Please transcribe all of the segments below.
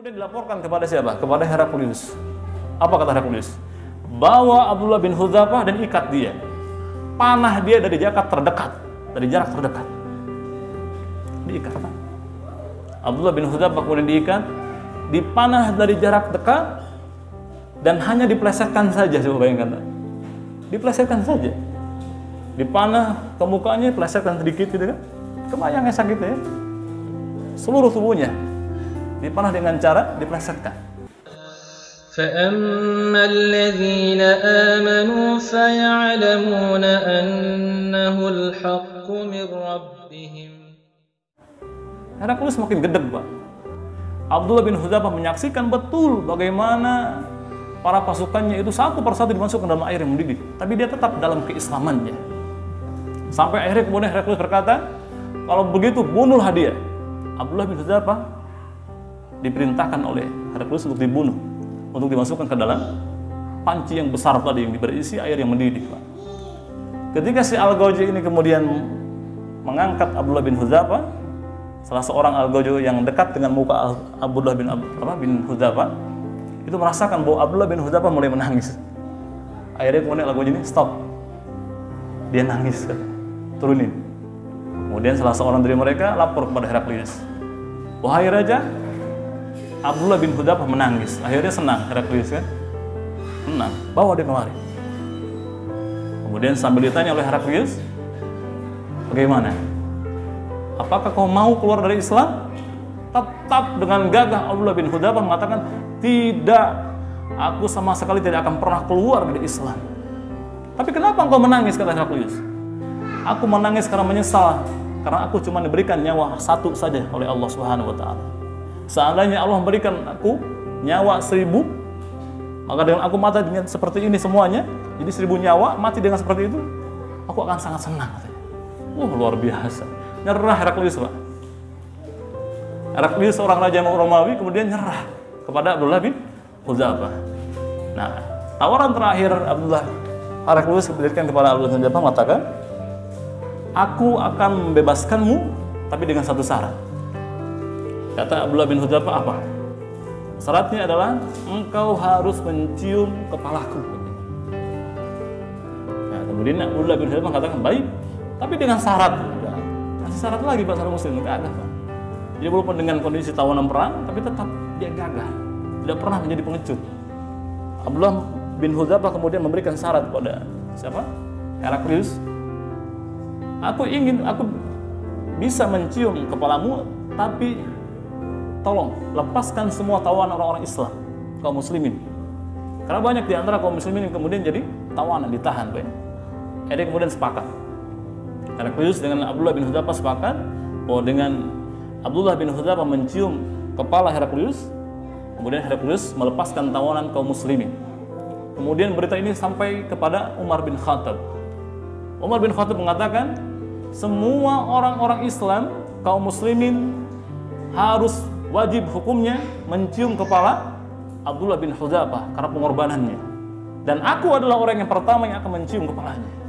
Kemudian dilaporkan kepada siapa? Kepada Heraklius. Apa kata Heraklius? Bawa Abdullah bin Hudzafah dan ikat dia. Panah dia dari jarak terdekat. Diikat. Abdullah bin Hudzafah kemudian diikat, dipanah dari jarak dekat dan hanya diplesetkan saja. Coba bayangkan. Diplesetkan saja. Dipanah ke mukanya, plesetkan sedikit gitu kan. Kebayang ya sakitnya ya. Seluruh tubuhnya dipanah dengan cara diplesetkan. فَأَمَّا الَّذِينَ آمَنُوا فَيَعْلَمُونَ أَنَّهُ الْحَقُّ مِنْ رَبِّهِمْ. Heraklius makin gedeg, Pak. Abdullah bin Hudzafah menyaksikan betul bagaimana para pasukannya itu satu persatu dimasukkan dalam air yang mendidih, tapi dia tetap dalam keislamannya. Sampai akhirnya kemudian Heraklius berkata, kalau begitu bunuhlah dia. Abdullah bin Hudzafah diperintahkan oleh Heraklius untuk dibunuh, untuk dimasukkan ke dalam panci yang besar tadi yang berisi air yang mendidih, Pak. Ketika si Al-Gauji ini kemudian mengangkat Abdullah bin Hudzafah, salah seorang Al-Gauji yang dekat dengan muka Abdullah bin Hudzafah, itu merasakan bahwa Abdullah bin Hudzafah mulai menangis. Akhirnya kemudian Al-Gauji ini stop. Dia nangis, turunin. Kemudian salah seorang dari mereka lapor kepada Heraklius. Wahai Raja, Abdullah bin Hudzafah menangis. Akhirnya senang Heraklius kan? Senang. Bawa dia kemari. Kemudian sambil ditanya oleh Heraklius, bagaimana? Apakah kau mau keluar dari Islam? Tetap dengan gagah Abdullah bin Hudzafah mengatakan, tidak, aku sama sekali tidak akan pernah keluar dari Islam. Tapi kenapa engkau menangis, kata Heraklius? Aku menangis karena menyesal, karena aku cuma diberikan nyawa satu saja oleh Allah Subhanahu wa Ta'ala. Seandainya Allah memberikan aku nyawa 1000, maka dengan aku mati dengan seperti ini semuanya, jadi 1000 nyawa mati dengan seperti itu, aku akan sangat senang, katanya. Luar biasa. Nyerah Heraklius, Pak. Heraklius seorang raja Romawi kemudian nyerah kepada Abdullah bin Hudzafah. Nah, tawaran terakhir Heraklius diberikan kepada Abdullah bin Hudzafah mengatakan, aku akan membebaskanmu tapi dengan satu syarat. Kata Abdullah bin Hudzafah, apa? Syaratnya adalah engkau harus mencium kepalaku. Nah, kemudian Abdullah bin Hudzafah mengatakan, baik, tapi dengan syarat. Kasih syarat lagi Pak seorang muslim, enggak ada, Pak. Jadi walaupun dengan kondisi tawanan perang, tapi tetap dia gagah, tidak pernah menjadi pengecut. Abdullah bin Hudzafah kemudian memberikan syarat kepada siapa? Heraklius. Aku bisa mencium kepalamu, tapi tolong lepaskan semua tawanan orang-orang Islam, kaum muslimin. Karena banyak di antara kaum muslimin yang kemudian jadi tawanan, ditahan, Pak. Jadi kemudian sepakat. Heraklius dengan Abdullah bin Hudzafah sepakat bahwa dengan Abdullah bin Hudzafah mencium kepala Heraklius, kemudian Heraklius melepaskan tawanan kaum muslimin. Kemudian berita ini sampai kepada Umar bin Khattab. Umar bin Khattab mengatakan, semua orang-orang Islam, kaum muslimin harus wajib hukumnya mencium kepala Abdullah bin Hudzafah karena pengorbanannya. Dan aku adalah orang yang pertama yang akan mencium kepalanya.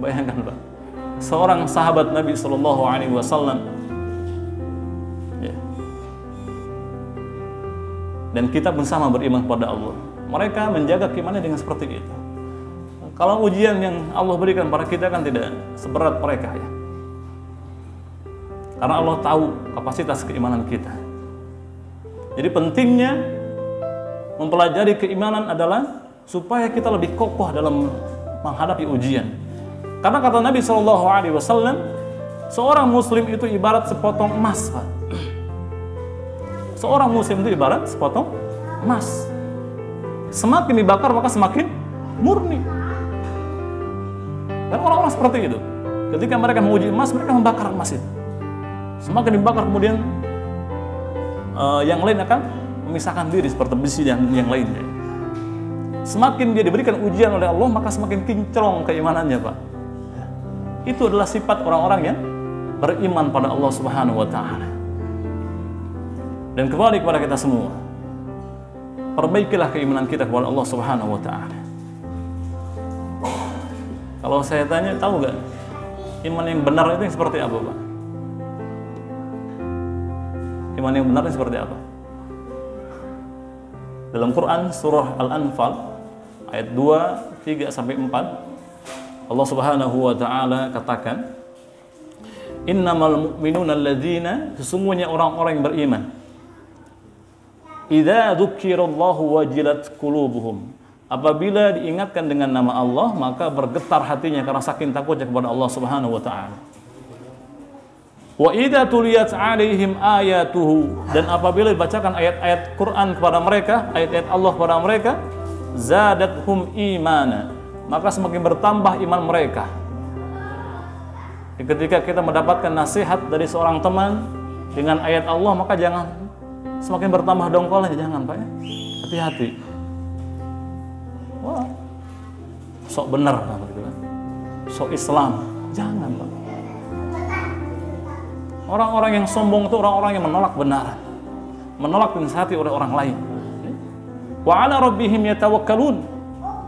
Bayangkan, Pak, seorang sahabat Nabi Shallallahu Alaihi Wasallam, ya. Dan kita pun sama beriman kepada Allah. Mereka menjaga keimanannya dengan seperti itu. Kalau ujian yang Allah berikan pada kita kan tidak seberat mereka, ya. Karena Allah tahu kapasitas keimanan kita. Jadi pentingnya mempelajari keimanan adalah supaya kita lebih kokoh dalam menghadapi ujian. Karena kata Nabi Shallallahu Alaihi Wasallam, seorang muslim itu ibarat sepotong emas, Pak. Seorang muslim itu ibarat sepotong emas. Semakin dibakar maka semakin murni. Dan orang-orang seperti itu, ketika mereka menguji emas, mereka membakar emas itu. Semakin dibakar kemudian yang lain akan memisahkan diri seperti besi dan yang lainnya. Semakin dia diberikan ujian oleh Allah, maka semakin kinclong keimanannya, Pak. Itu adalah sifat orang-orang yang beriman pada Allah Subhanahu wa Ta'ala. Dan kembali kepada kita semua, perbaikilah keimanan kita kepada Allah Subhanahu wa Ta'ala. Kalau saya tanya, tahu gak iman yang benar itu yang seperti apa, Pak? Iman yang benar seperti apa? Dalam Quran surah Al-Anfal ayat 2, 3 sampai 4 Allah Subhanahu wa taala katakan, innamal mu'minuna alladzina, sesungguhnya orang-orang yang beriman, idza dzukirallahu wajilat qulubuhum, apabila diingatkan dengan nama Allah maka bergetar hatinya karena saking takutnya kepada Allah Subhanahu wa taala. Wa idza tuliyat 'alaihim ayatuhu, dan apabila dibacakan ayat-ayat Quran kepada mereka, ayat-ayat Allah kepada mereka, zadathum imana, maka semakin bertambah iman mereka. Ketika kita mendapatkan nasihat dari seorang teman dengan ayat Allah, maka jangan semakin bertambah dongkolnya, jangan Pak ya. Hati-hati. Wah, sok benar gitu kan. Sok Islam, jangan Pak. Orang-orang yang sombong itu orang-orang yang menolak kebenaran, menolak dinasihati oleh orang lain. Wa 'ala rabbihim yatawakkalun,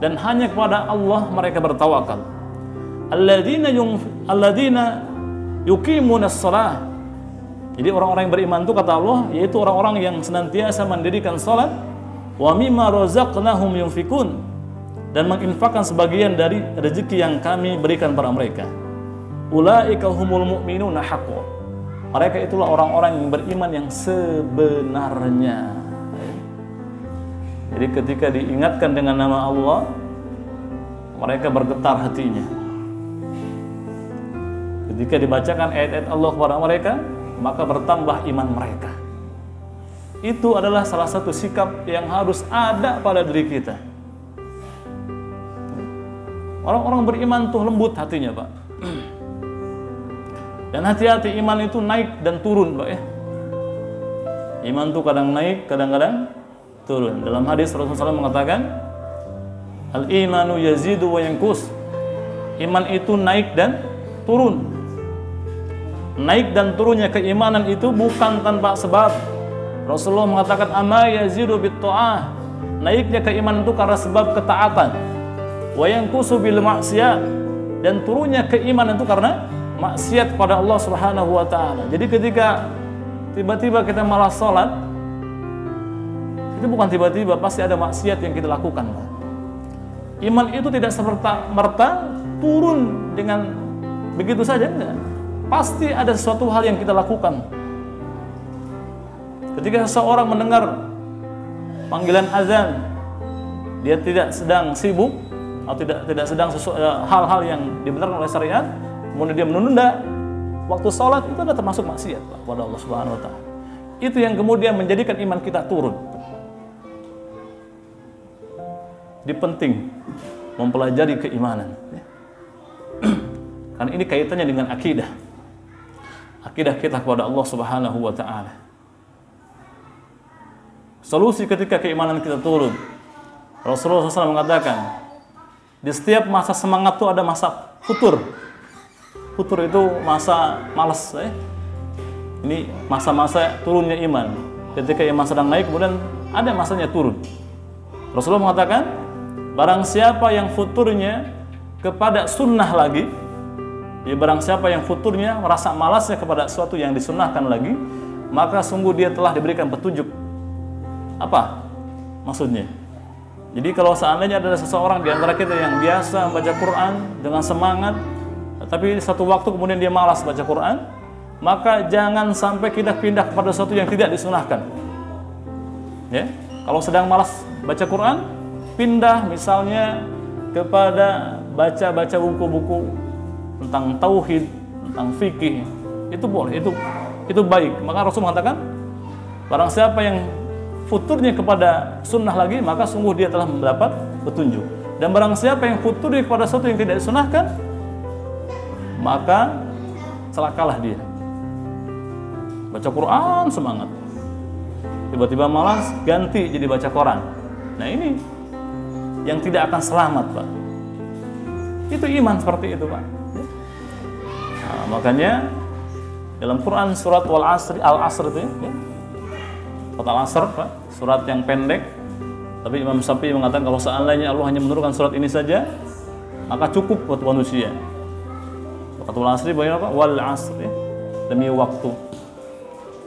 dan hanya kepada Allah mereka bertawakal. Alladzina yuqimunas shalah. Jadi orang-orang yang beriman itu kata Allah yaitu orang-orang yang senantiasa mendirikan salat, wa mimma razaqnahum yunfikun, dan menginfakkan sebagian dari rezeki yang kami berikan pada mereka. Ulaika humul mu'minuna haqqan. Mereka itulah orang-orang yang beriman yang sebenarnya. Jadi ketika diingatkan dengan nama Allah, mereka bergetar hatinya. Ketika dibacakan ayat-ayat Allah kepada mereka, maka bertambah iman mereka. Itu adalah salah satu sikap yang harus ada pada diri kita. Orang-orang beriman tuh lembut hatinya Pak. Dan hati-hati, iman itu naik dan turun Pak ya. Iman itu kadang naik, kadang-kadang turun. Dalam hadis Rasulullah SAW mengatakan, al-imanu yazidu wa yanqus. Iman itu naik dan turun. Naik dan turunnya keimanan itu bukan tanpa sebab. Rasulullah mengatakan, ama yazidu bit-ta'ah. Naiknya keimanan itu karena sebab ketaatan. Wa yanqusu bil ma'siyat. Dan turunnya keimanan itu karena maksiat kepada Allah Subhanahu wa taala. Jadi ketika tiba-tiba kita malas salat, itu bukan tiba-tiba, pasti ada maksiat yang kita lakukan. Iman itu tidak serta-merta turun dengan begitu saja, enggak. Pasti ada sesuatu hal yang kita lakukan. Ketika seseorang mendengar panggilan azan, dia tidak sedang sibuk atau tidak sedang hal-hal yang dibenarkan oleh syariat, kemudian dia menunda waktu sholat, itu adalah termasuk maksiat kepada Allah Subhanahu wa taala. Itu yang kemudian menjadikan iman kita turun. Jadi penting mempelajari keimanan. Karena ini kaitannya dengan akidah. Akidah kita kepada Allah Subhanahu wa taala. Solusi ketika keimanan kita turun. Rasulullah SAW mengatakan, di setiap masa semangat itu ada masa futur. Futur itu masa malas ya. Ini masa-masa turunnya iman. Ketika iman sedang naik, kemudian ada masanya turun. Rasulullah mengatakan, barang siapa yang futurnya kepada sunnah lagi, ya barang siapa yang futurnya merasa malasnya kepada sesuatu yang disunnahkan lagi, maka sungguh dia telah diberikan petunjuk. Apa maksudnya? Jadi kalau seandainya ada seseorang di antara kita yang biasa membaca Quran dengan semangat, tapi satu waktu kemudian dia malas baca Quran, maka jangan sampai kita pindah kepada sesuatu yang tidak disunahkan. Ya, kalau sedang malas baca Quran, pindah misalnya kepada baca-baca buku-buku tentang tauhid, tentang fikih, itu boleh, itu baik. Maka Rasul mengatakan, barang siapa yang futurnya kepada sunnah lagi, maka sungguh dia telah mendapat petunjuk. Dan barang siapa yang futurnya kepada sesuatu yang tidak disunahkan, maka celakalah dia. Baca Quran semangat, tiba-tiba malas, ganti jadi baca Quran. Nah ini yang tidak akan selamat Pak. Itu iman seperti itu Pak. Nah, makanya dalam Quran surat Al-Asr itu ya, surat Al-Asr Pak, surat yang pendek, tapi Imam Syafi'i mengatakan kalau seandainya Allah hanya menurunkan surat ini saja, maka cukup buat manusia. Surat Al-Asr bagaimana Pak? Wal asr ya, demi waktu.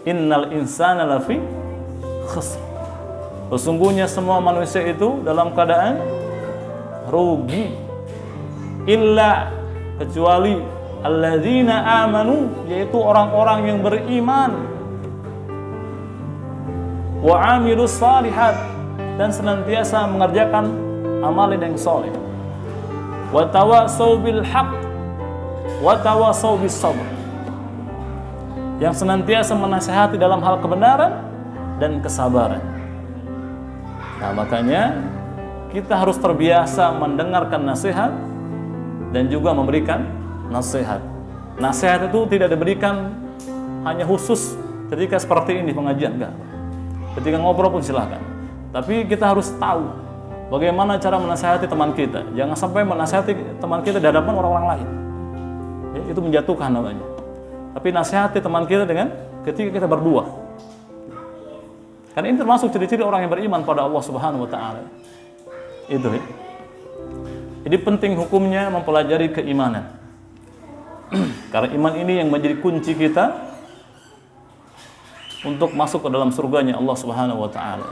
Innal insana lafi khusr. Sesungguhnya semua manusia itu dalam keadaan rugi, illa kecuali alladzina amanu, yaitu orang-orang yang beriman, wa amilus salihat, dan senantiasa mengerjakan amalan yang soleh, wa tawassaw bil haqq wa tawassaw bis sabr, yang senantiasa menasihati dalam hal kebenaran dan kesabaran. Nah, makanya kita harus terbiasa mendengarkan nasihat dan juga memberikan nasihat. Nasihat itu tidak diberikan hanya khusus ketika seperti ini pengajian, enggak. Ketika ngobrol pun silahkan. Tapi kita harus tahu bagaimana cara menasihati teman kita. Jangan sampai menasihati teman kita di hadapan orang-orang lain. Ya, itu menjatuhkan namanya. Tapi nasihati teman kita dengan ketika kita berdua. Karena ini termasuk ciri-ciri orang yang beriman pada Allah Subhanahu wa taala. Itu ya. Jadi penting hukumnya mempelajari keimanan. Karena iman ini yang menjadi kunci kita untuk masuk ke dalam surganya Allah Subhanahu wa taala.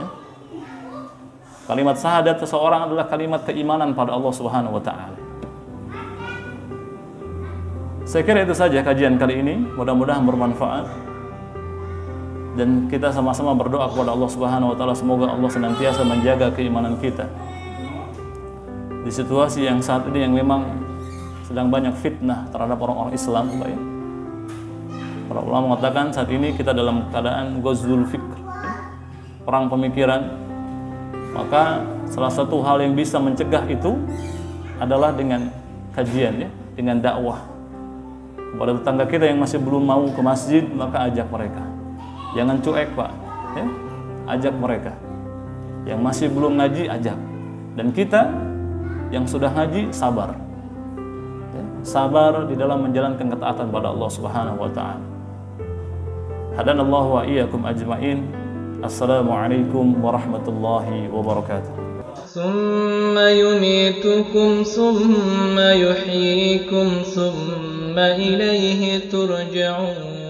Kalimat syahadat seseorang adalah kalimat keimanan pada Allah Subhanahu wa taala. Saya kira itu saja kajian kali ini, mudah-mudahan bermanfaat. Dan kita sama-sama berdoa kepada Allah Subhanahu wa taala, semoga Allah senantiasa menjaga keimanan kita. Di situasi yang saat ini yang memang sedang banyak fitnah terhadap orang-orang Islam, Pak ya. Para ulama mengatakan saat ini kita dalam keadaan ghazwul fikr, perang pemikiran. Maka salah satu hal yang bisa mencegah itu adalah dengan kajian ya, dengan dakwah. Kepada tetangga kita yang masih belum mau ke masjid, maka ajak mereka. Jangan cuek, Pak ya? Ajak mereka. Yang masih belum ngaji, ajak. Dan kita yang sudah ngaji, sabar ya? Sabar di dalam menjalankan ketaatan pada Allah Subhanahu wa ta'ala. Hadanallahu wa iyyakum ajma'in. Assalamualaikum warahmatullahi wabarakatuh. Thumma yumitukum thumma yuhyikum thumma ilayhi turja'un.